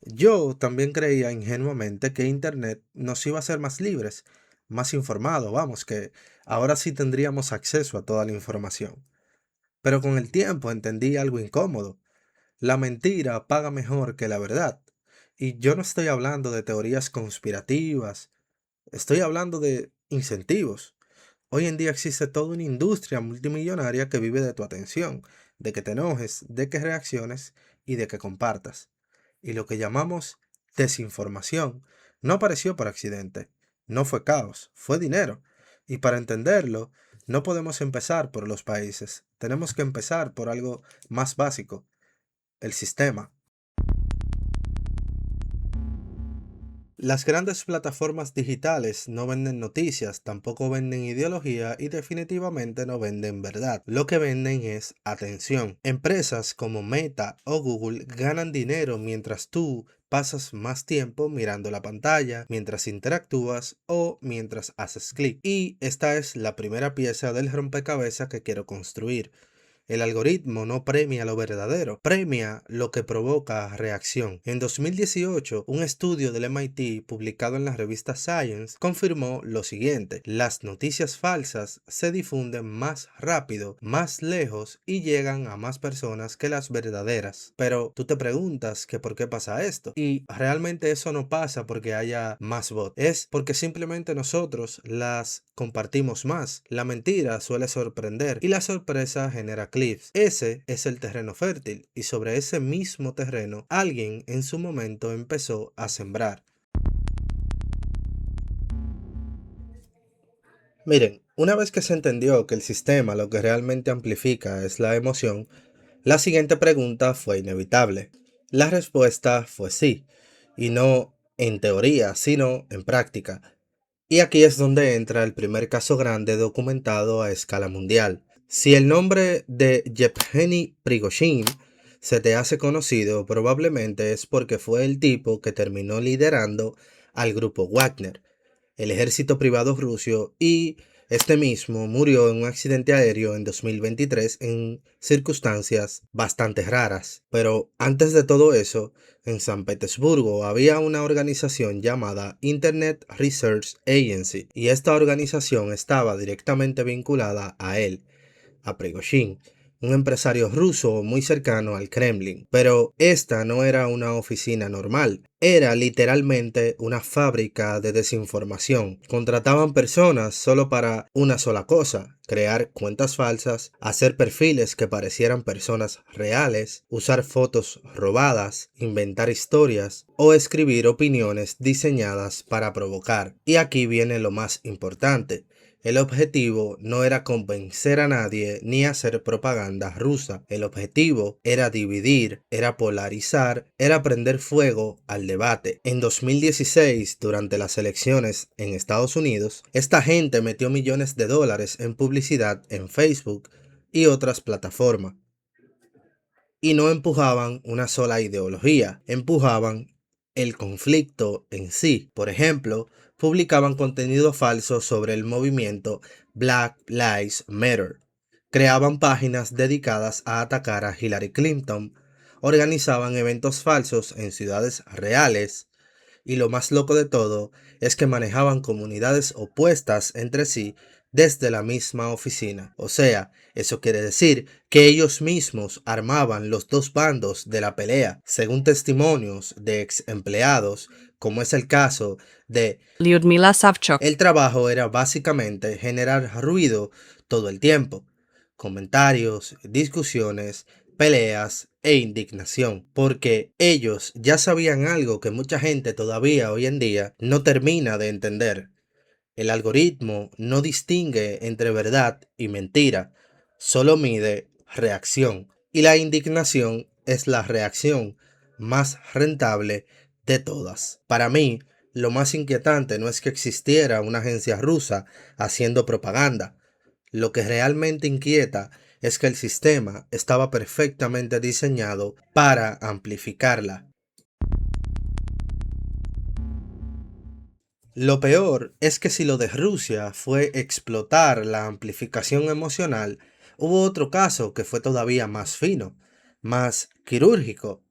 Yo también creía ingenuamente que Internet nos iba a hacer más libres, más informados, vamos, que ahora sí tendríamos acceso a toda la información. Pero con el tiempo entendí algo incómodo. La mentira paga mejor que la verdad. Y yo no estoy hablando de teorías conspirativas, estoy hablando de incentivos. Hoy en día existe toda una industria multimillonaria que vive de tu atención, de que te enojes, de que reacciones y de que compartas. Y lo que llamamos desinformación no apareció por accidente, no fue caos, fue dinero. Y para entenderlo, no podemos empezar por los países, tenemos que empezar por algo más básico, el sistema. Las grandes plataformas digitales no venden noticias, tampoco venden ideología y definitivamente no venden verdad. Lo que venden es atención. Empresas como Meta o Google ganan dinero mientras tú pasas más tiempo mirando la pantalla, mientras interactúas o mientras haces clic. Y esta es la primera pieza del rompecabezas que quiero construir. El algoritmo no premia lo verdadero, premia lo que provoca reacción. En 2018, un estudio del MIT publicado en la revista Science confirmó lo siguiente: las noticias falsas se difunden más rápido, más lejos y llegan a más personas que las verdaderas. Pero tú te preguntas que por qué pasa esto. Y realmente eso no pasa porque haya más bots, es porque simplemente nosotros las compartimos más. La mentira suele sorprender y la sorpresa genera clips. Ese es el terreno fértil y sobre ese mismo terreno alguien en su momento empezó a sembrar. Miren, una vez que se entendió que el sistema lo que realmente amplifica es la emoción, la siguiente pregunta fue inevitable. La respuesta fue sí, y no en teoría, sino en práctica. Y aquí es donde entra el primer caso grande documentado a escala mundial. Si el nombre de Yevgeny Prigozhin se te hace conocido, probablemente es porque fue el tipo que terminó liderando al grupo Wagner, el ejército privado ruso, y este mismo murió en un accidente aéreo en 2023 en circunstancias bastante raras. Pero antes de todo eso, en San Petersburgo había una organización llamada Internet Research Agency y esta organización estaba directamente vinculada a él, a Prigozhin, un empresario ruso muy cercano al Kremlin. Pero esta no era una oficina normal, era literalmente una fábrica de desinformación. Contrataban personas solo para una sola cosa: crear cuentas falsas, hacer perfiles que parecieran personas reales, usar fotos robadas, inventar historias o escribir opiniones diseñadas para provocar. Y aquí viene lo más importante: el objetivo no era convencer a nadie ni hacer propaganda rusa. El objetivo era dividir, era polarizar, era prender fuego al debate. En 2016, durante las elecciones en Estados Unidos, esta gente metió millones de dólares en publicidad en Facebook y otras plataformas. Y no empujaban una sola ideología, empujaban el conflicto en sí. Por ejemplo, publicaban contenido falso sobre el movimiento Black Lives Matter, creaban páginas dedicadas a atacar a Hillary Clinton, organizaban eventos falsos en ciudades reales, y lo más loco de todo es que manejaban comunidades opuestas entre sí desde la misma oficina. O sea, eso quiere decir que ellos mismos armaban los dos bandos de la pelea. Según testimonios de ex empleados, como es el caso de Lyudmila Savchuk. el trabajo era básicamente generar ruido todo el tiempo, comentarios, discusiones, peleas e indignación, porque ellos ya sabían algo que mucha gente todavía hoy en día no termina de entender. El algoritmo no distingue entre verdad y mentira, solo mide reacción, y la indignación es la reacción más rentable de todas. Para mí, lo más inquietante no es que existiera una agencia rusa haciendo propaganda. Lo que realmente inquieta es que el sistema estaba perfectamente diseñado para amplificarla. Lo peor es que si lo de Rusia fue explotar la amplificación emocional, hubo otro caso que fue todavía más fino, más quirúrgico.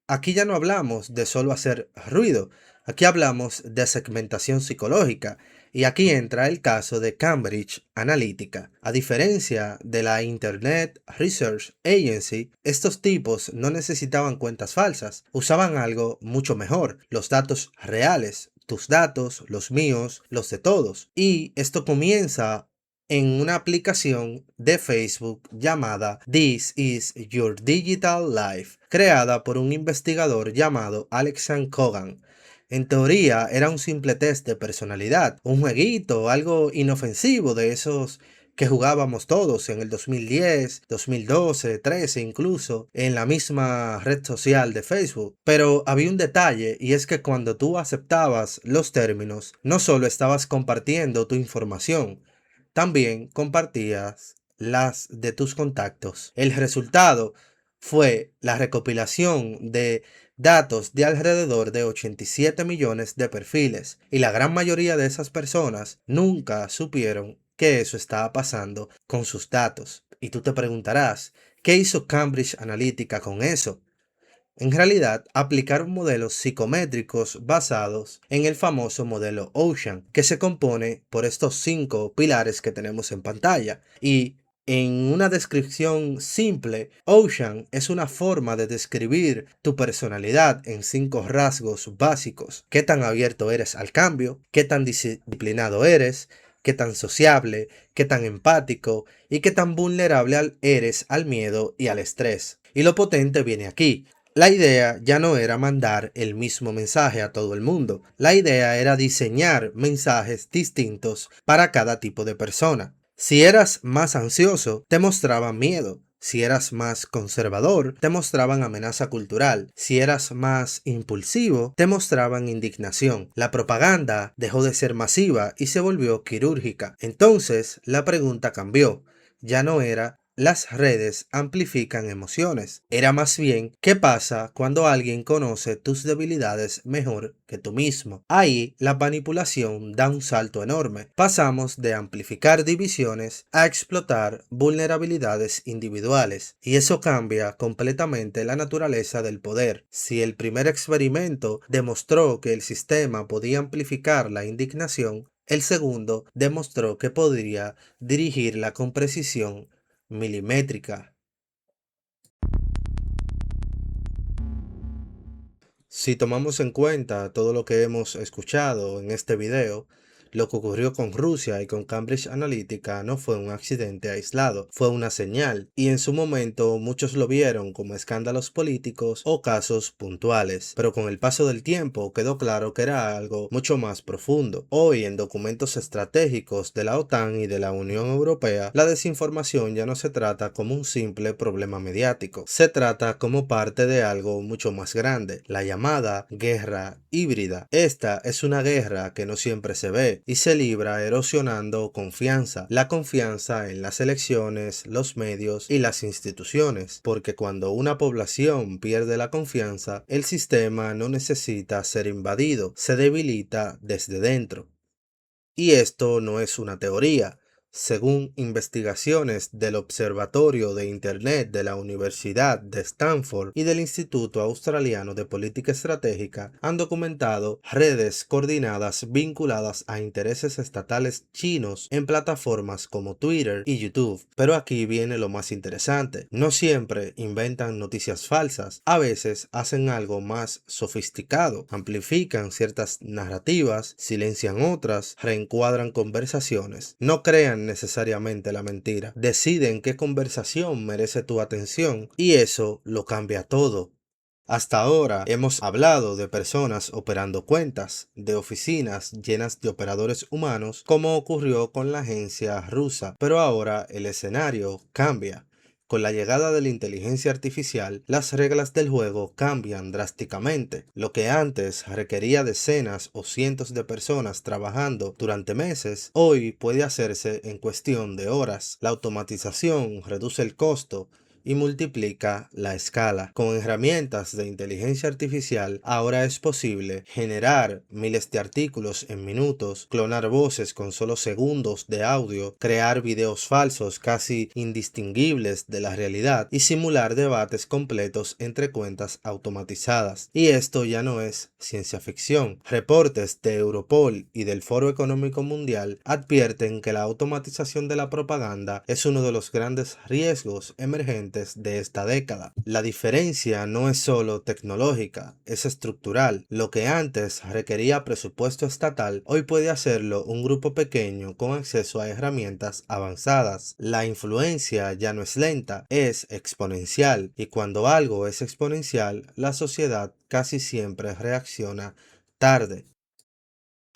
Aquí ya no hablamos de solo hacer ruido, aquí hablamos de segmentación psicológica. Y aquí entra el caso de Cambridge Analytica. A diferencia de la Internet Research Agency, estos tipos no necesitaban cuentas falsas, usaban algo mucho mejor, los datos reales, tus datos, los míos, los de todos. Y esto comienza en una aplicación de Facebook llamada This is Your Digital Life, creada por un investigador llamado Alexan Cogan. En teoría era un simple test de personalidad, un jueguito, algo inofensivo de esos que jugábamos todos en el 2010, 2012, 13 incluso, en la misma red social de Facebook. Pero había un detalle y es que cuando tú aceptabas los términos, no solo estabas compartiendo tu información, también compartías las de tus contactos. El resultado fue la recopilación de datos de alrededor de 87 millones de perfiles y la gran mayoría de esas personas nunca supieron que eso estaba pasando con sus datos. Y tú te preguntarás, ¿qué hizo Cambridge Analytica con eso? En realidad, aplicaron modelos psicométricos basados en el famoso modelo Ocean, que se compone por estos 5 pilares que tenemos en pantalla. Y en una descripción simple, Ocean es una forma de describir tu personalidad en 5 rasgos básicos. ¿Qué tan abierto eres al cambio? ¿Qué tan disciplinado eres? ¿Qué tan sociable? ¿Qué tan empático? ¿Y qué tan vulnerable eres al miedo y al estrés? Y lo potente viene aquí. La idea ya no era mandar el mismo mensaje a todo el mundo. La idea era diseñar mensajes distintos para cada tipo de persona. Si eras más ansioso, te mostraban miedo. Si eras más conservador, te mostraban amenaza cultural. Si eras más impulsivo, te mostraban indignación. La propaganda dejó de ser masiva y se volvió quirúrgica. Entonces, la pregunta cambió. Ya no era las redes amplifican emociones. Era más bien qué pasa cuando alguien conoce tus debilidades mejor que tú mismo. Ahí la manipulación da un salto enorme. Pasamos de amplificar divisiones a explotar vulnerabilidades individuales. Y eso cambia completamente la naturaleza del poder. Si el primer experimento demostró que el sistema podía amplificar la indignación, el segundo demostró que podría dirigirla con precisión milimétrica. Si tomamos en cuenta todo lo que hemos escuchado en este video, lo que ocurrió con Rusia y con Cambridge Analytica no fue un accidente aislado, fue una señal, y en su momento muchos lo vieron como escándalos políticos o casos puntuales, pero con el paso del tiempo quedó claro que era algo mucho más profundo. Hoy, en documentos estratégicos de la OTAN y de la Unión Europea, la desinformación ya no se trata como un simple problema mediático, se trata como parte de algo mucho más grande, la llamada guerra híbrida. Esta es una guerra que no siempre se ve y se libra erosionando confianza, la confianza en las elecciones, los medios y las instituciones, porque cuando una población pierde la confianza, el sistema no necesita ser invadido, se debilita desde dentro. Y esto no es una teoría. Según investigaciones del Observatorio de Internet de la Universidad de Stanford y del Instituto Australiano de Política Estratégica, han documentado redes coordinadas vinculadas a intereses estatales chinos en plataformas como Twitter y YouTube. Pero aquí viene lo más interesante. No siempre inventan noticias falsas, a veces hacen algo más sofisticado, amplifican ciertas narrativas, silencian otras, reencuadran conversaciones. No crean necesariamente la mentira, deciden qué conversación merece tu atención y eso lo cambia todo. Hasta ahora hemos hablado de personas operando cuentas, de oficinas llenas de operadores humanos, como ocurrió con la agencia rusa, pero ahora el escenario cambia. Con la llegada de la inteligencia artificial, las reglas del juego cambian drásticamente. Lo que antes requería decenas o cientos de personas trabajando durante meses, hoy puede hacerse en cuestión de horas. La automatización reduce el costo y multiplica la escala. Con herramientas de inteligencia artificial ahora es posible generar miles de artículos en minutos, clonar voces con solo segundos de audio, crear videos falsos casi indistinguibles de la realidad y simular debates completos entre cuentas automatizadas. Y esto ya no es ciencia ficción. Reportes de Europol y del Foro Económico Mundial advierten que la automatización de la propaganda es uno de los grandes riesgos emergentes de esta década. La diferencia no es solo tecnológica, es estructural. Lo que antes requería presupuesto estatal, hoy puede hacerlo un grupo pequeño con acceso a herramientas avanzadas. La influencia ya no es lenta, es exponencial, y cuando algo es exponencial, la sociedad casi siempre reacciona tarde.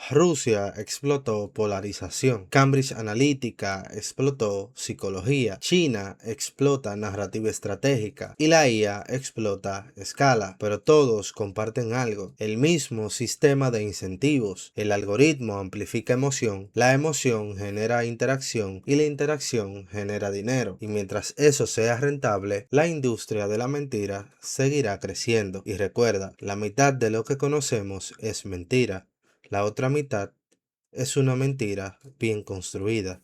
Rusia explotó polarización, Cambridge Analytica explotó psicología, China explota narrativa estratégica y la IA explota escala, pero todos comparten algo, el mismo sistema de incentivos. El algoritmo amplifica emoción, la emoción genera interacción y la interacción genera dinero, y mientras eso sea rentable, la industria de la mentira seguirá creciendo. Y recuerda, la mitad de lo que conocemos es mentira. La otra mitad es una mentira bien construida.